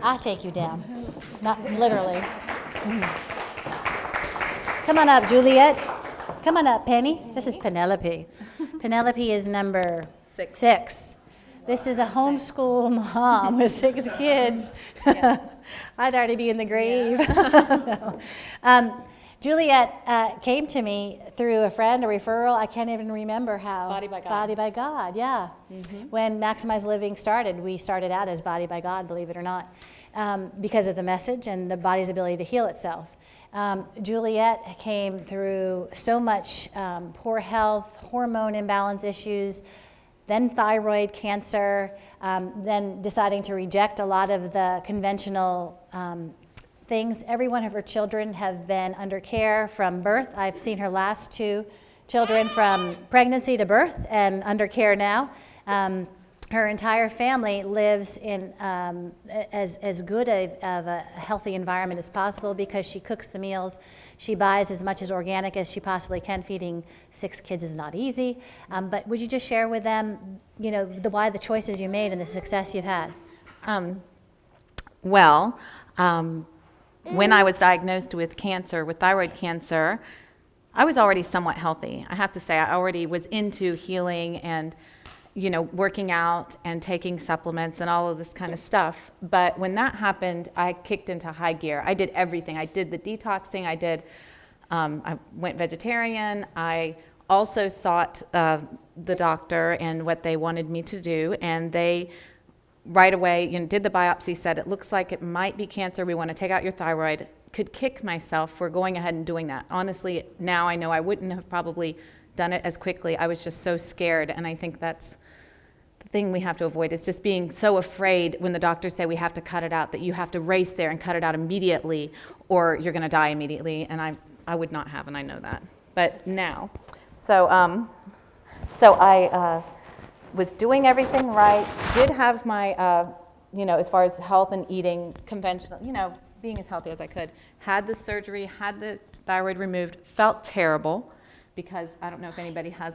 I'll take you down. Not literally. Come on up, Juliet. Come on up, Penny. This is Penelope. Penelope is number 6. This is a homeschool mom with 6 kids. Yeah. I'd already be in the grave. Yeah. No. Juliet came to me through a friend, a referral. I can't even remember how. Body by God. Body by God, yeah. Mm-hmm. When Maximize Living started, we started out as Body by God, believe it or not, because of the message and the body's ability to heal itself. Juliet came through so much poor health, hormone imbalance issues, then thyroid cancer, then deciding to reject a lot of the conventional things. Every one of her children have been under care from birth. I've seen her last 2 children from pregnancy to birth and under care now. Her entire family lives in as good of a healthy environment as possible because she cooks the meals. She buys as much as organic as she possibly can. Feeding 6 kids is not easy. But would you just share with them, why the choices you made and the success you've had? When I was diagnosed with cancer, with thyroid cancer, I was already somewhat healthy. I have to say, I already was into healing and working out and taking supplements and all of this kind of stuff. But when that happened, I kicked into high gear. I did everything. I did the detoxing. I went vegetarian. I also sought the doctor and what they wanted me to do. And they right away did the biopsy, said, it looks like it might be cancer. We want to take out your thyroid. Could kick myself for going ahead and doing that. Honestly, now I know I wouldn't have probably done it as quickly. I was just so scared. And I think that's thing we have to avoid, is just being so afraid when the doctors say we have to cut it out, that you have to race there and cut it out immediately or you're going to die immediately. And I would not have, and I know that. But now, so I was doing everything right, did have my, as far as health and eating, conventional, being as healthy as I could, had the surgery, had the thyroid removed, felt terrible because I don't know if anybody has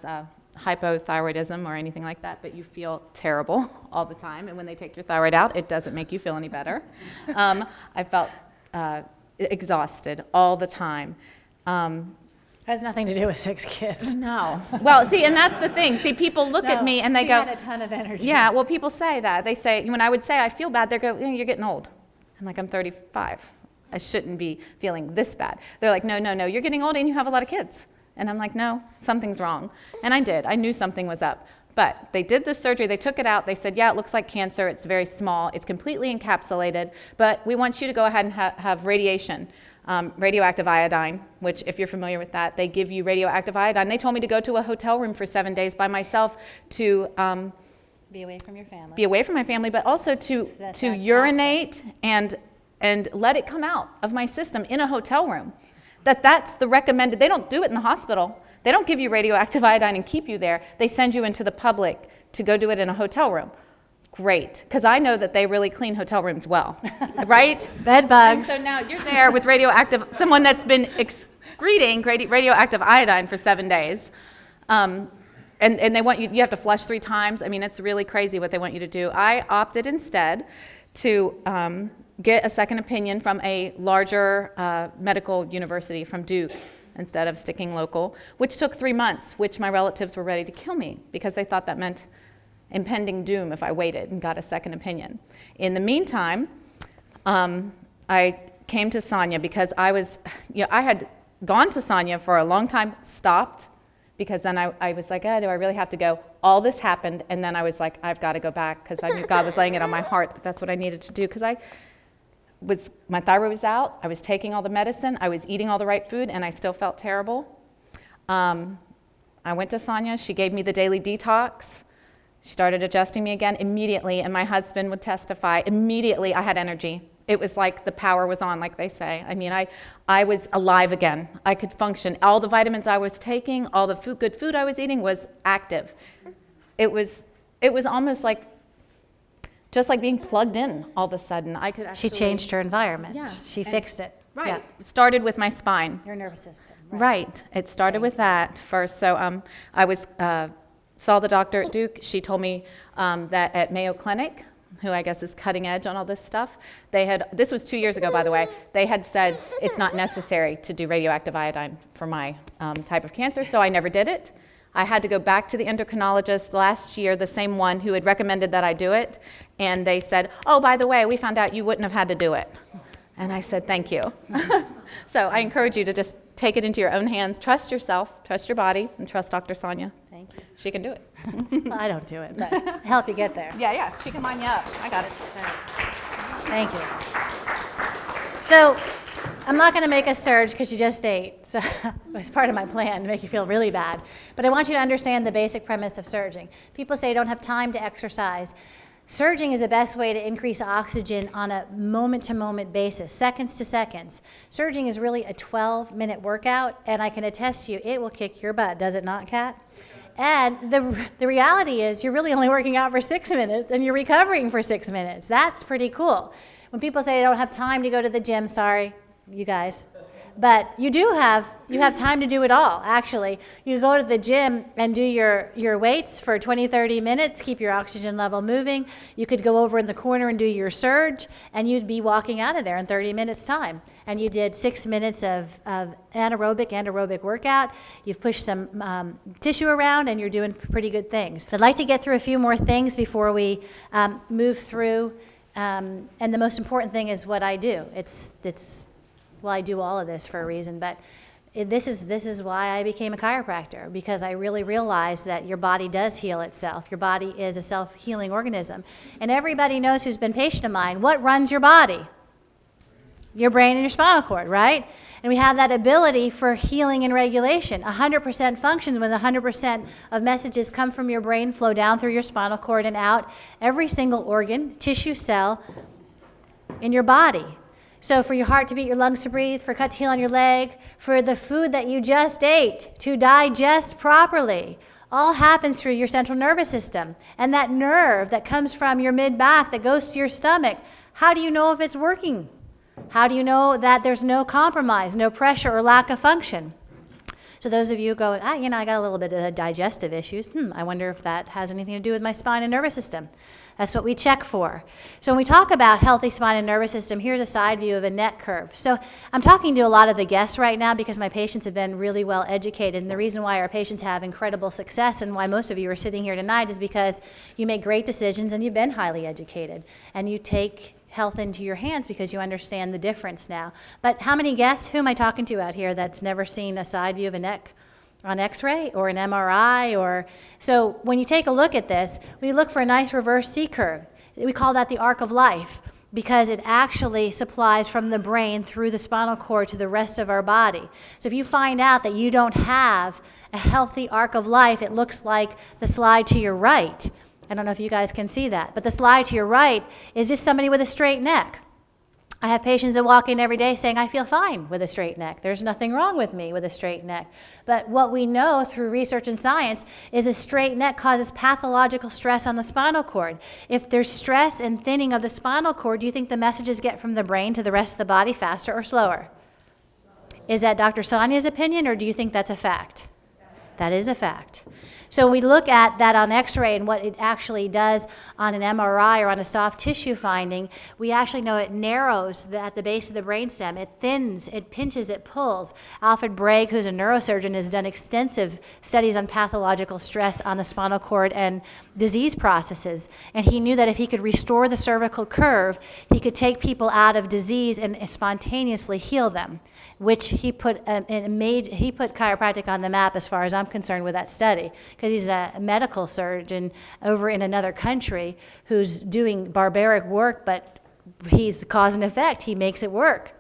hypothyroidism or anything like that, but you feel terrible all the time. And when they take your thyroid out, it doesn't make you feel any better. I felt exhausted all the time. Has nothing to do with 6 kids. No. Well, see, and that's the thing. See, people look at me and they go, she had a ton of energy. Yeah, well, people say that. They say, when I would say I feel bad, they go, you're getting old. I'm like, I'm 35. I shouldn't be feeling this bad. They're like, no, you're getting old and you have a lot of kids. And I'm like, no, something's wrong. And I did. I knew something was up. But they did the surgery. They took it out. They said, yeah, it looks like cancer. It's very small. It's completely encapsulated. But we want you to go ahead and have radiation, radioactive iodine, which if you're familiar with that, they give you radioactive iodine. They told me to go to a hotel room for 7 days by myself to be away from your family. Be away from my family, but also to urinate and let it come out of my system in a hotel room. That's the recommended. They don't do it in the hospital. They don't give you radioactive iodine and keep you there. They send you into the public to go do it in a hotel room. Great, because I know that they really clean hotel rooms well, right? Bed bugs. And so now you're there with someone that's been excreting radioactive iodine for 7 days. And they want you have to flush 3 times. I mean, it's really crazy what they want you to do. I opted instead to get a second opinion from a larger medical university, from Duke, instead of sticking local, which took 3 months, which my relatives were ready to kill me because they thought that meant impending doom if I waited and got a second opinion. In the meantime, I came to Sonya because I had gone to Sonya for a long time, stopped, because then I was like, do I really have to go? All this happened, and then I was like, I've got to go back because I knew God was laying it on my heart that that's what I needed to do, because my thyroid was out, I was taking all the medicine, I was eating all the right food, and I still felt terrible. I went to Sonya, she gave me the daily detox, she started adjusting me again immediately, and my husband would testify, immediately I had energy. It was like the power was on, like they say. I mean, I was alive again. I could function. All the vitamins I was taking, all the good food I was eating was active. It was almost like, just like being plugged in all of a sudden. I could actually... She changed her environment. Yeah. She fixed it. Right. Yeah. It started with my spine. Your nervous system. Right. It started with that first. So I saw the doctor at Duke. She told me that at Mayo Clinic, who I guess is cutting edge on all this stuff, this was 2 years ago, by the way, they had said it's not necessary to do radioactive iodine for my type of cancer, so I never did it. I had to go back to the endocrinologist last year, the same one who had recommended that I do it, and they said, oh, by the way, we found out you wouldn't have had to do it. And I said, thank you. So I encourage you to just take it into your own hands. Trust yourself, trust your body, and trust Dr. Sonya. Thank you. She can do it. Well, I don't do it, but help you get there. Yeah, she can line you up. I got it. Thank you. So I'm not going to make a surge because you just ate. So it was part of my plan to make you feel really bad. But I want you to understand the basic premise of surging. People say you don't have time to exercise. Surging is the best way to increase oxygen on a moment-to-moment basis, seconds to seconds. Surging is really a 12-minute workout, and I can attest to you, it will kick your butt, does it not, Kat? And the reality is you're really only working out for 6 minutes, and you're recovering for 6 minutes. That's pretty cool. When people say they don't have time to go to the gym, sorry, you guys. But you have time to do it all, actually. You go to the gym and do your weights for 20, 30 minutes, keep your oxygen level moving. You could go over in the corner and do your surge, and you'd be walking out of there in 30 minutes time. And you did 6 minutes of anaerobic workout. You've pushed some tissue around, and you're doing pretty good things. I'd like to get through a few more things before we move through. And the most important thing is what I do. Well, I do all of this for a reason, but this is why I became a chiropractor, because I really realized that your body does heal itself. Your body is a self-healing organism. And everybody knows who's been patient of mine, what runs your body? Your brain and your spinal cord, right? And we have that ability for healing and regulation. 100% functions when 100% of messages come from your brain, flow down through your spinal cord and out every single organ, tissue, cell in your body. So for your heart to beat, your lungs to breathe, for a cut to heal on your leg, for the food that you just ate to digest properly, all happens through your central nervous system. And that nerve that comes from your mid-back that goes to your stomach, how do you know if it's working? How do you know that there's no compromise, no pressure or lack of function? So those of you going, I got a little bit of digestive issues. I wonder if that has anything to do with my spine and nervous system. That's what we check for. So when we talk about healthy spine and nervous system, here's a side view of a neck curve. So I'm talking to a lot of the guests right now because my patients have been really well educated. And the reason why our patients have incredible success and why most of you are sitting here tonight is because you make great decisions and you've been highly educated. And you take health into your hands because you understand the difference now. But how many guests, who am I talking to out here that's never seen a side view of a neck on x-ray or an MRI? So when you take a look at this, we look for a nice reverse C-curve. We call that the arc of life because it actually supplies from the brain through the spinal cord to the rest of our body. So if you find out that you don't have a healthy arc of life, it looks like the slide to your right. I don't know if you guys can see that, but the slide to your right is just somebody with a straight neck. I have patients that walk in every day saying, I feel fine with a straight neck. There's nothing wrong with me with a straight neck. But what we know through research and science is a straight neck causes pathological stress on the spinal cord. If there's stress and thinning of the spinal cord, do you think the messages get from the brain to the rest of the body faster or slower? Is that Dr. Sonya's opinion, or do you think that's a fact? That is a fact. So we look at that on x-ray and what it actually does on an MRI or on a soft tissue finding. We actually know it narrows at the base of the brainstem. It thins, it pinches, it pulls. Alfred Bragg, who's a neurosurgeon, has done extensive studies on pathological stress on the spinal cord and disease processes. And he knew that if he could restore the cervical curve, he could take people out of disease and spontaneously heal them, which he put chiropractic on the map as far as I'm concerned with that study, because he's a medical surgeon over in another country who's doing barbaric work, but he's cause and effect. He makes it work.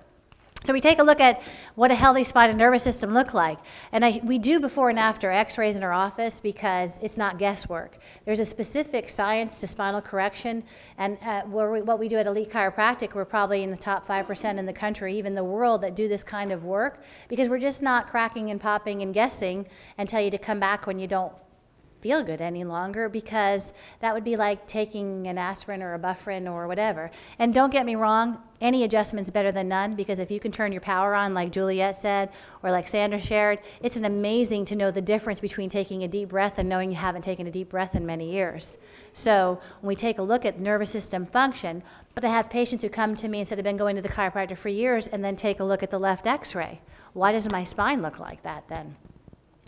So we take a look at what a healthy spine and nervous system look like. And we do before and after x-rays in our office because it's not guesswork. There's a specific science to spinal correction, and what we do at Elite Chiropractic, we're probably in the top 5% in the country, even the world, that do this kind of work, because we're just not cracking and popping and guessing and tell you to come back when you don't feel good any longer, because that would be like taking an aspirin or a Bufferin or whatever. And don't get me wrong, any adjustment's better than none, because if you can turn your power on, like Juliet said, or like Sandra shared, it's an amazing to know the difference between taking a deep breath and knowing you haven't taken a deep breath in many years. So when we take a look at nervous system function, but I have patients who come to me and said, I've been going to the chiropractor for years, and then take a look at the left x-ray. Why does my spine look like that then?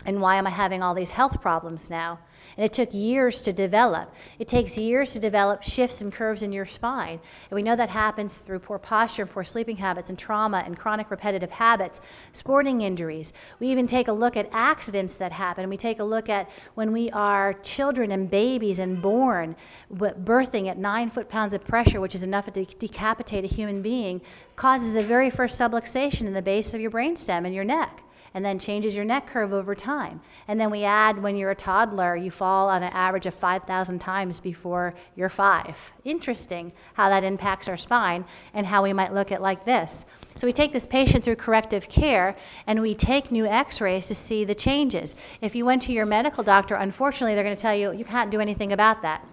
And why am I having all these health problems now? And it took years to develop. It takes years to develop shifts and curves in your spine. And we know that happens through poor posture and poor sleeping habits and trauma and chronic repetitive habits, sporting injuries. We even take a look at accidents that happen. We take a look at when we are children and babies and born, birthing at 9 foot-pounds of pressure, which is enough to decapitate a human being, causes the very first subluxation in the base of your brainstem and your neck, and then changes your neck curve over time. And then we add, when you're a toddler, you fall on an average of 5,000 times before you're 5. Interesting how that impacts our spine and how we might look at like this. So we take this patient through corrective care, and we take new x-rays to see the changes. If you went to your medical doctor, unfortunately, they're gonna tell you, you can't do anything about that.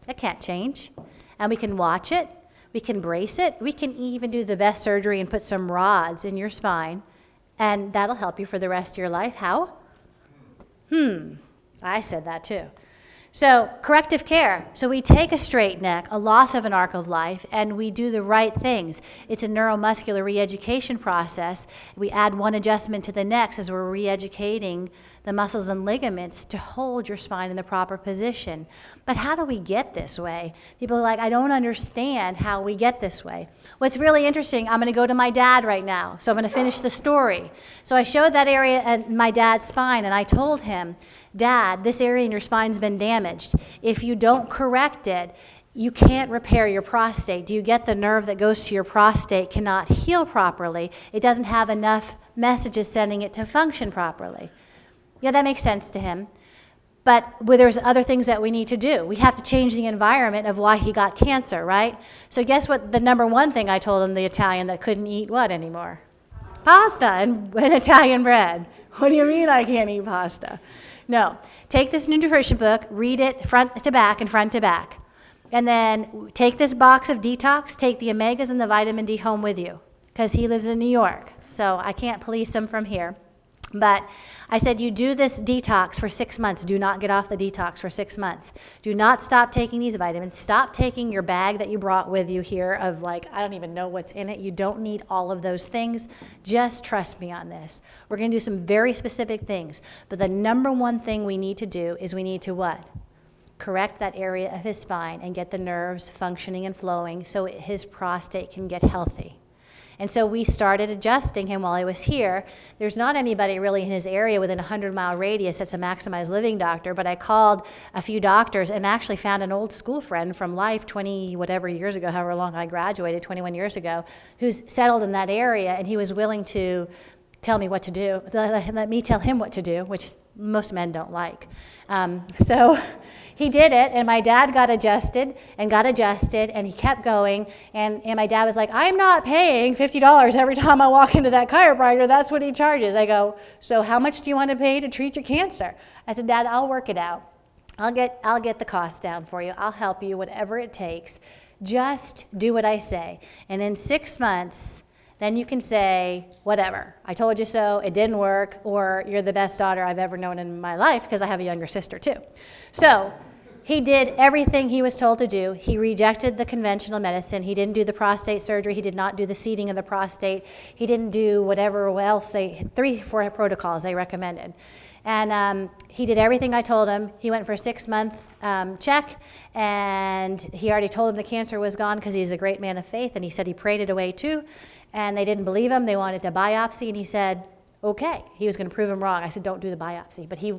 That can't change. And we can watch it, we can brace it, we can even do the best surgery and put some rods in your spine, and that'll help you for the rest of your life. How? I said that too. So corrective care. So we take a straight neck, a loss of an arc of life, and we do the right things. It's a neuromuscular re-education process. We add one adjustment to the next as we're re-educating the muscles and ligaments to hold your spine in the proper position. But how do we get this way? People are like, I don't understand how we get this way. What's really interesting, I'm gonna go to my dad right now, so I'm gonna finish the story. So I showed that area at my dad's spine, and I told him, Dad, this area in your spine's been damaged. If you don't correct it, you can't repair your prostate. Do you get the nerve that goes to your prostate cannot heal properly? It doesn't have enough messages sending it to function properly. Yeah, that makes sense to him. But there's other things that we need to do. We have to change the environment of why he got cancer, right? So guess what the number one thing I told him, the Italian that couldn't eat what anymore? Pasta and Italian bread. What do you mean I can't eat pasta? No. Take this nutrition book, read it front to back and front to back. And then take this box of detox, take the omegas and the vitamin D home with you, because he lives in New York. So I can't police him from here. But I said, you do this detox for 6 months. Do not get off the detox for 6 months. Do not stop taking these vitamins. Stop taking your bag that you brought with you here of like, I don't even know what's in it. You don't need all of those things. Just trust me on this. We're going to do some very specific things. But the number one thing we need to do is we need to what? Correct that area of his spine and get the nerves functioning and flowing so his prostate can get healthy. And so we started adjusting him while he was here. There's not anybody really in his area within a 100-mile radius that's a maximized living doctor, but I called a few doctors and actually found an old school friend from life 20 whatever years ago, however long I graduated, 21 years ago, who's settled in that area, and he was willing to tell me what to do, let me tell him what to do, which most men don't like. So he did it, and my dad got adjusted, and he kept going, and my dad was like, I'm not paying $50 every time I walk into that chiropractor. That's what he charges. I go, so how much do you want to pay to treat your cancer? I said, Dad, I'll work it out. I'll get the cost down for you. I'll help you, whatever it takes. Just do what I say. And in 6 months, then you can say, whatever, I told you so, it didn't work, or you're the best daughter I've ever known in my life, because I have a younger sister too. So he did everything he was told to do. He rejected the conventional medicine. He didn't do the prostate surgery. He did not do the seeding of the prostate. He didn't do whatever else 3-4 protocols they recommended. And he did everything I told him. He went for a 6-month check, and he already told him the cancer was gone because he's a great man of faith, and he said he prayed it away too. And they didn't believe him. They wanted to biopsy, and he said, okay. He was going to prove him wrong. I said, don't do the biopsy. But he,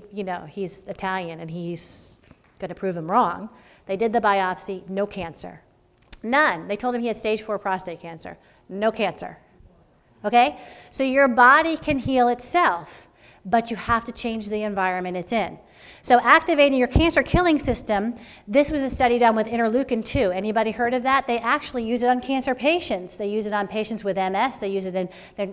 he's Italian, and he's going to prove him wrong. They did the biopsy, no cancer. None. They told him he had stage 4 prostate cancer. No cancer. Okay? So your body can heal itself, but you have to change the environment it's in. So activating your cancer-killing system, this was a study done with interleukin-2. Anybody heard of that? They actually use it on cancer patients. They use it on patients with MS. They use it in,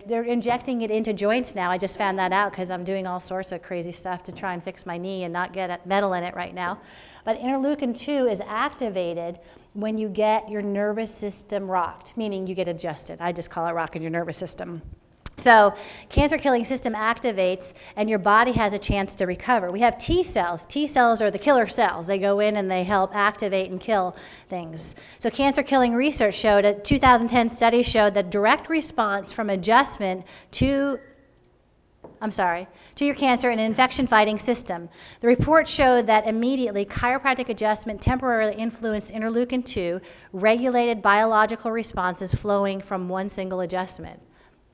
they're injecting it into joints now. I just found that out because I'm doing all sorts of crazy stuff to try and fix my knee and not get metal in it right now. But interleukin-2 is activated when you get your nervous system rocked, meaning you get adjusted. I just call it rocking your nervous system. So cancer-killing system activates, and your body has a chance to recover. We have T cells. T cells are the killer cells. They go in and they help activate and kill things. So cancer-killing research showed, a 2010 study showed that direct response from adjustment to your cancer and infection-fighting system. The report showed that immediately chiropractic adjustment temporarily influenced interleukin-2, regulated biological responses flowing from one single adjustment,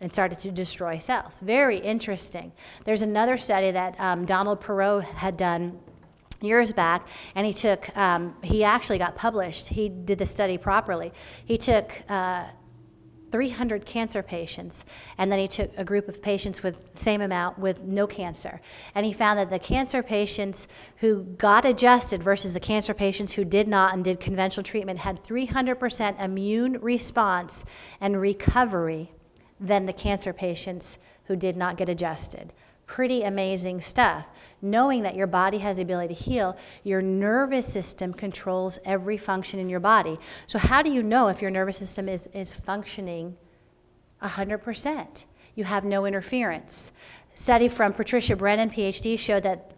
and started to destroy cells. Very interesting. There's another study that Donald Perot had done years back, and he actually got published. He did the study properly. He took 300 cancer patients, and then he took a group of patients with the same amount with no cancer. And he found that the cancer patients who got adjusted versus the cancer patients who did not and did conventional treatment had 300% immune response and recovery than the cancer patients who did not get adjusted. Pretty amazing stuff. Knowing that your body has the ability to heal, your nervous system controls every function in your body. So how do you know if your nervous system is functioning 100%? You have no interference. Study from Patricia Brennan, PhD, showed that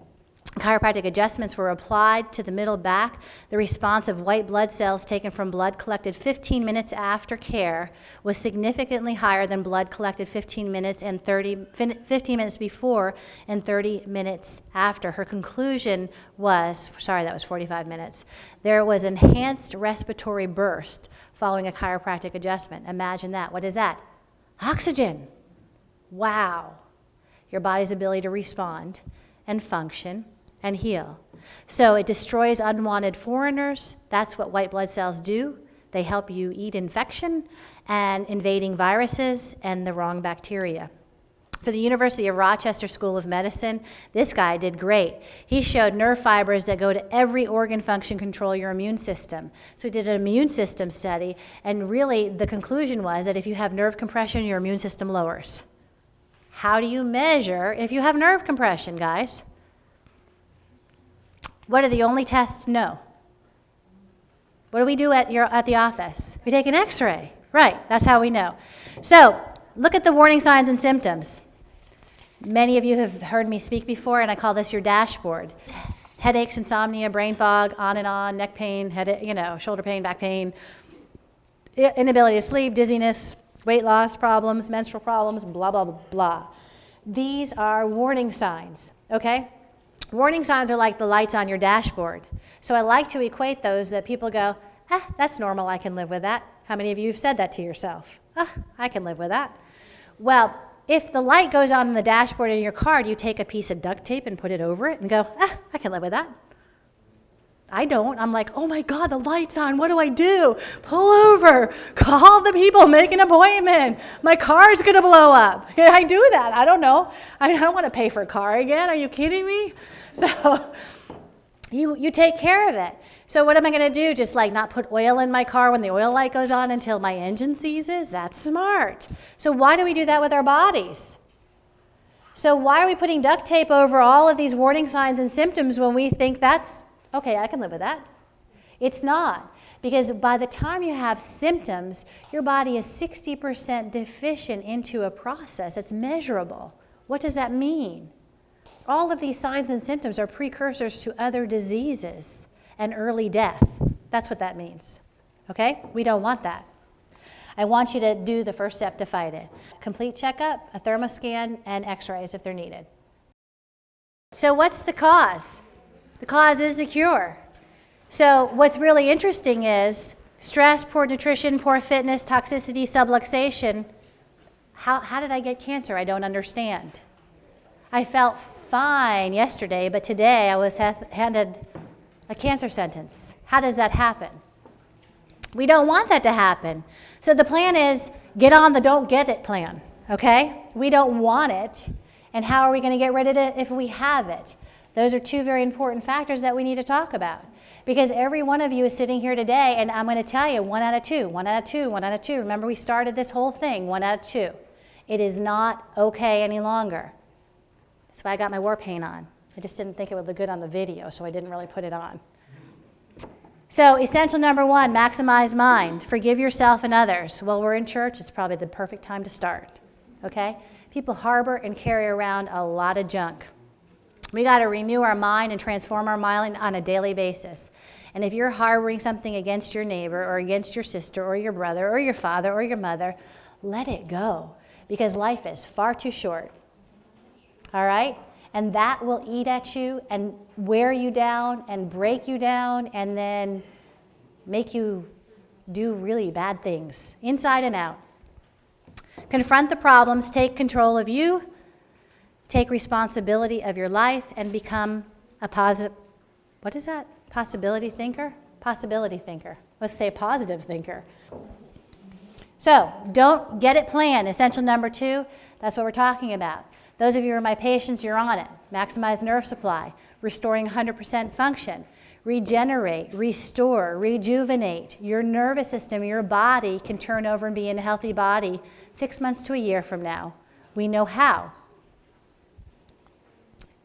chiropractic adjustments were applied to the middle back. The response of white blood cells taken from blood collected 15 minutes after care was significantly higher than blood collected 15 minutes before and 30 minutes after. Her conclusion was, that was 45 minutes. There was enhanced respiratory burst following a chiropractic adjustment. Imagine that. What is that? Oxygen. Wow. Your body's ability to respond and function and heal. So it destroys unwanted foreigners. That's what white blood cells do. They help you eat infection and invading viruses and the wrong bacteria. So the University of Rochester School of Medicine, this guy did great. He showed nerve fibers that go to every organ function control your immune system. So he did an immune system study, and really the conclusion was that if you have nerve compression, your immune system lowers. How do you measure if you have nerve compression, guys? What are the only tests? No. What do we do at the office? We take an x-ray. Right, that's how we know. So look at the warning signs and symptoms. Many of you have heard me speak before, and I call this your dashboard. Headaches, insomnia, brain fog, on and on, neck pain, shoulder pain, back pain, inability to sleep, dizziness, weight loss problems, menstrual problems, blah, blah, blah, blah. These are warning signs, okay? Warning signs are like the lights on your dashboard. So I like to equate those that people go, that's normal, I can live with that. How many of you have said that to yourself? I can live with that. Well, if the light goes on in the dashboard in your car, do you take a piece of duct tape and put it over it and go, I can live with that? I don't. I'm like, oh my God, the light's on. What do I do? Pull over. Call the people. Make an appointment. My car's going to blow up. Yeah, I do that. I don't know. I don't want to pay for a car again. Are you kidding me? So you take care of it. So what am I going to do? Just like not put oil in my car when the oil light goes on until my engine seizes? That's smart. So why do we do that with our bodies? So why are we putting duct tape over all of these warning signs and symptoms when we think that's okay, I can live with that? It's not, because by the time you have symptoms, your body is 60% deficient into a process. It's measurable. What does that mean? All of these signs and symptoms are precursors to other diseases and early death. That's what that means, okay? We don't want that. I want you to do the first step to fight it. Complete checkup, a thermoscan, and x-rays if they're needed. So what's the cause? The cause is the cure. So what's really interesting is stress, poor nutrition, poor fitness, toxicity, subluxation. How did I get cancer? I don't understand. I felt fine yesterday, but today I was handed a cancer sentence. How does that happen? We don't want that to happen. So the plan is get on the don't get it plan, okay? We don't want it. And how are we going to get rid of it if we have it? Those are two very important factors that we need to talk about. Because every one of you is sitting here today, and I'm going to tell you, 1 out of 2, 1 out of 2, 1 out of 2. Remember, we started this whole thing, 1 out of 2. It is not okay any longer. That's why I got my war paint on. I just didn't think it would look good on the video, so I didn't really put it on. So essential number 1, maximize mind. Forgive yourself and others. Well, we're in church. It's probably the perfect time to start, okay? People harbor and carry around a lot of junk. We got to renew our mind and transform our mind on a daily basis. And if you're harboring something against your neighbor or against your sister or your brother or your father or your mother, let it go, because life is far too short. All right? And that will eat at you and wear you down and break you down and then make you do really bad things, inside and out. Confront the problems, take control of you, take responsibility of your life, and become a what is that? Possibility thinker? Possibility thinker. Let's say positive thinker. So, don't get it planned. Essential number 2, that's what we're talking about. Those of you who are my patients, you're on it. Maximize nerve supply, restoring 100% function, regenerate, restore, rejuvenate. Your nervous system, your body can turn over and be in a healthy body 6 months to a year from now. We know how.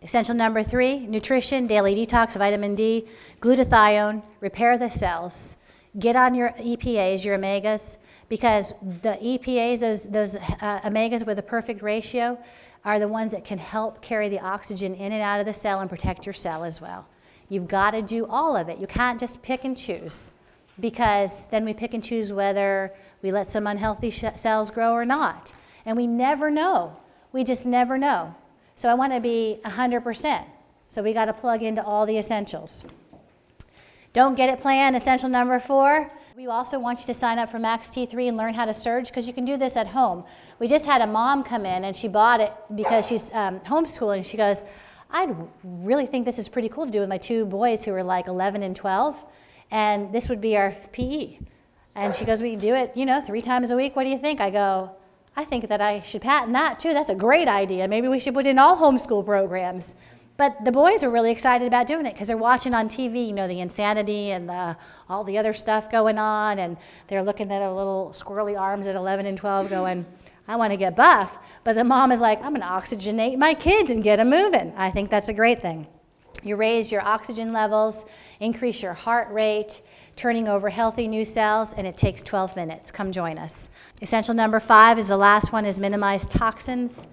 Essential number 3, nutrition, daily detox, vitamin D, glutathione, repair the cells. Get on your EPAs, your omegas, because the EPAs, those omegas with a perfect ratio, are the ones that can help carry the oxygen in and out of the cell and protect your cell as well. You've got to do all of it. You can't just pick and choose, because then we pick and choose whether we let some unhealthy cells grow or not. And we never know. We just never know. So I want to be 100%. So we got to plug into all the essentials. Don't get it planned. Essential number 4. We also want you to sign up for Max T3 and learn how to surge, because you can do this at home. We just had a mom come in and she bought it because she's homeschooling. She goes, I really think this is pretty cool to do with my 2 boys who are like 11 and 12, and this would be our PE. And she goes, we do it, 3 times a week. What do you think? I go, I think that I should patent that too. That's a great idea. Maybe we should put in all homeschool programs. But the boys are really excited about doing it because they're watching on TV, the insanity and all the other stuff going on, and they're looking at their little squirrely arms at 11 and 12 going, I want to get buff. But the mom is like, I'm going to oxygenate my kids and get them moving. I think that's a great thing. You raise your oxygen levels, increase your heart rate, turning over healthy new cells, and it takes 12 minutes. Come join us. Essential number 5 is the last one, is minimize toxins.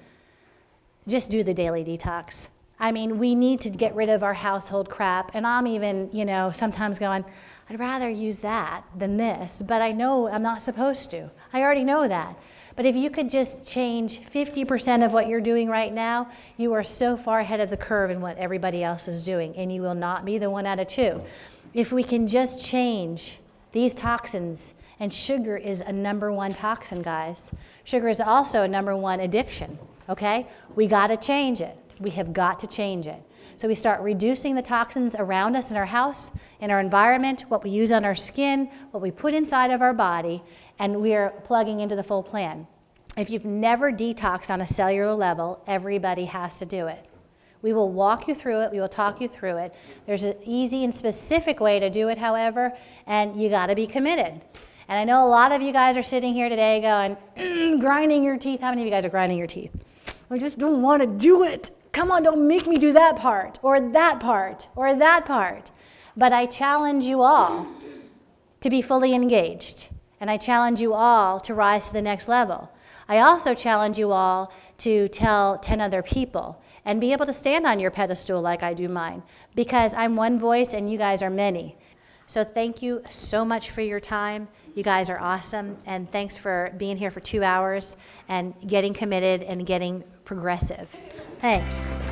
Just do the daily detox. I mean, we need to get rid of our household crap, and I'm even, sometimes going, I'd rather use that than this, but I know I'm not supposed to. I already know that. But if you could just change 50% of what you're doing right now, you are so far ahead of the curve in what everybody else is doing, and you will not be the 1 out of 2. If we can just change these toxins, and sugar is a number 1 toxin, guys. Sugar is also a number 1 addiction, okay? We got to change it. We have got to change it. So we start reducing the toxins around us in our house, in our environment, what we use on our skin, what we put inside of our body, and we are plugging into the full plan. If you've never detoxed on a cellular level, everybody has to do it. We will walk you through it. We will talk you through it. There's an easy and specific way to do it, however, and you got to be committed. And I know a lot of you guys are sitting here today going, grinding your teeth. How many of you guys are grinding your teeth? I just don't want to do it. Come on, don't make me do that part, or that part, or that part. But I challenge you all to be fully engaged, and I challenge you all to rise to the next level. I also challenge you all to tell 10 other people and be able to stand on your pedestal like I do mine, because I'm one voice and you guys are many. So thank you so much for your time. You guys are awesome, and thanks for being here for 2 hours and getting committed and getting progressive. Thanks.